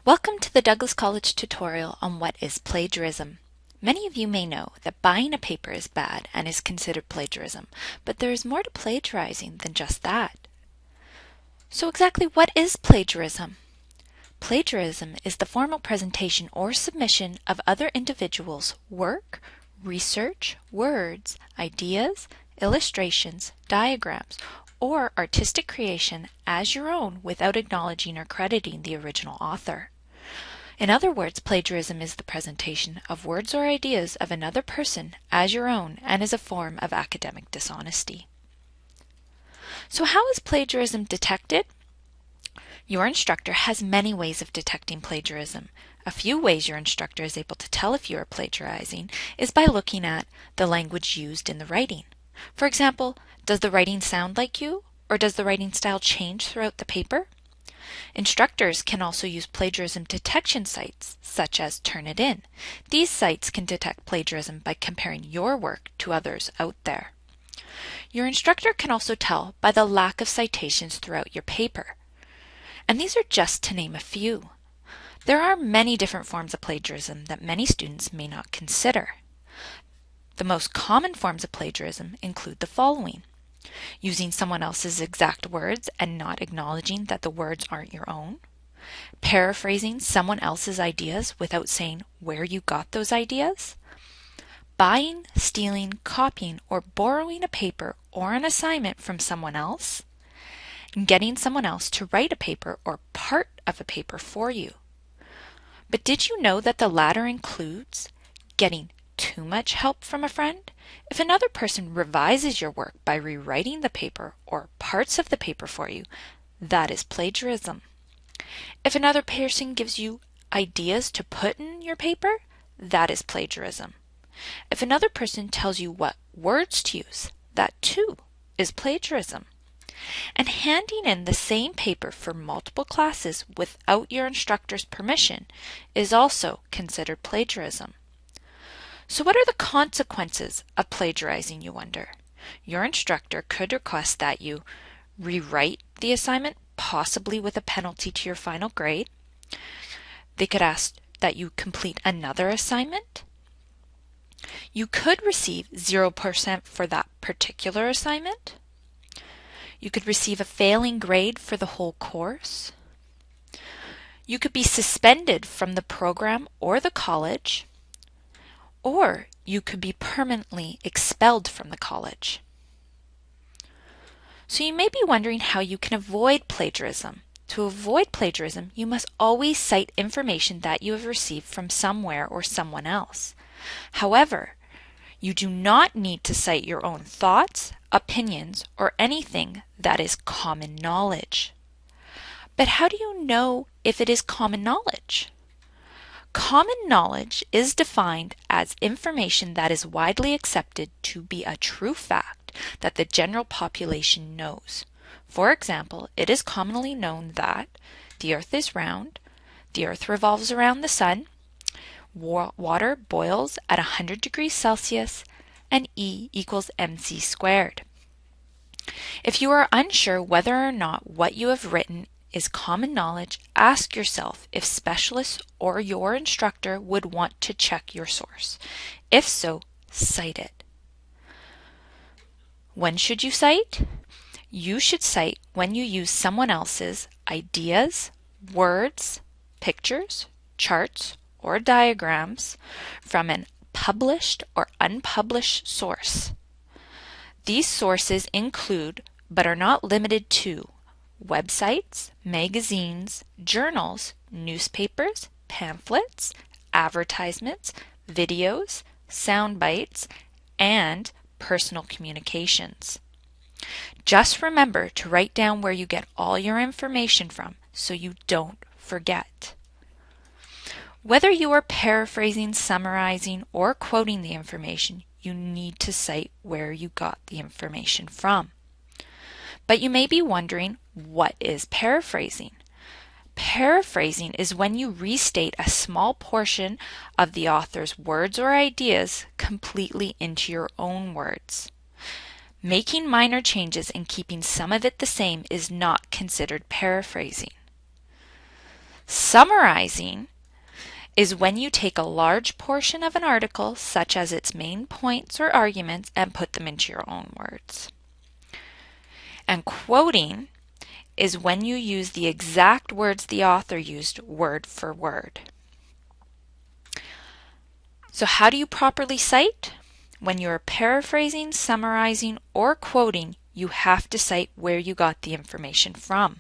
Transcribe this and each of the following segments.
Welcome to the Douglas College tutorial on what is plagiarism. Many of you may know that buying a paper is bad and is considered plagiarism, but there is more to plagiarizing than just that. So exactly what is plagiarism? Plagiarism is the formal presentation or submission of other individuals' work, research, words, ideas, illustrations, diagrams, or artistic creation as your own without acknowledging or crediting the original author. In other words, plagiarism is the presentation of words or ideas of another person as your own and is a form of academic dishonesty. So how is plagiarism detected? Your instructor has many ways of detecting plagiarism. A few ways your instructor is able to tell if you are plagiarizing is by looking at the language used in the writing. For example, does the writing sound like you, or does the writing style change throughout the paper? Instructors can also use plagiarism detection sites, such as Turnitin. These sites can detect plagiarism by comparing your work to others out there. Your instructor can also tell by the lack of citations throughout your paper. And these are just to name a few. There are many different forms of plagiarism that many students may not consider. The most common forms of plagiarism include the following: using someone else's exact words and not acknowledging that the words aren't your own, paraphrasing someone else's ideas without saying where you got those ideas, buying, stealing, copying, or borrowing a paper or an assignment from someone else, getting someone else to write a paper or part of a paper for you. But did you know that the latter includes getting too much help from a friend? If another person revises your work by rewriting the paper or parts of the paper for you, that is plagiarism. If another person gives you ideas to put in your paper, that is plagiarism. If another person tells you what words to use, that too is plagiarism. And handing in the same paper for multiple classes without your instructor's permission is also considered plagiarism. So what are the consequences of plagiarizing, you wonder? Your instructor could request that you rewrite the assignment, possibly with a penalty to your final grade. They could ask that you complete another assignment. You could receive 0% for that particular assignment. You could receive a failing grade for the whole course. You could be suspended from the program or the college, or you could be permanently expelled from the college. So you may be wondering how you can avoid plagiarism. To avoid plagiarism, you must always cite information that you have received from somewhere or someone else. However, you do not need to cite your own thoughts, opinions, or anything that is common knowledge. But how do you know if it is common knowledge? Common knowledge is defined as information that is widely accepted to be a true fact that the general population knows. For example, it is commonly known that the earth is round, the earth revolves around the sun, water boils at 100 degrees Celsius, and E equals mc squared. If you are unsure whether or not what you have written is common knowledge, ask yourself if specialists or your instructor would want to check your source. If so, cite it. When should you cite? You should cite when you use someone else's ideas, words, pictures, charts, or diagrams from an published or unpublished source. These sources include, but are not limited to, websites, magazines, journals, newspapers, pamphlets, advertisements, videos, sound bites, and personal communications. Just remember to write down where you get all your information from so you don't forget. Whether you are paraphrasing, summarizing, or quoting the information, you need to cite where you got the information from. But you may be wondering, what is paraphrasing? Paraphrasing is when you restate a small portion of the author's words or ideas completely into your own words. Making minor changes and keeping some of it the same is not considered paraphrasing. Summarizing is when you take a large portion of an article, such as its main points or arguments, and put them into your own words. And quoting is when you use the exact words the author used word for word. So how do you properly cite? When you're paraphrasing, summarizing, or quoting, you have to cite where you got the information from.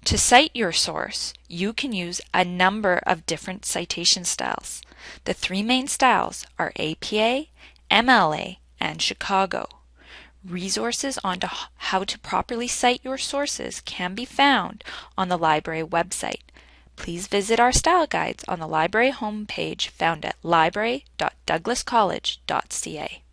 To cite your source, you can use a number of different citation styles. The three main styles are APA, MLA, and Chicago. Resources on how to properly cite your sources can be found on the library website. Please visit our style guides on the library homepage found at library.douglascollege.ca.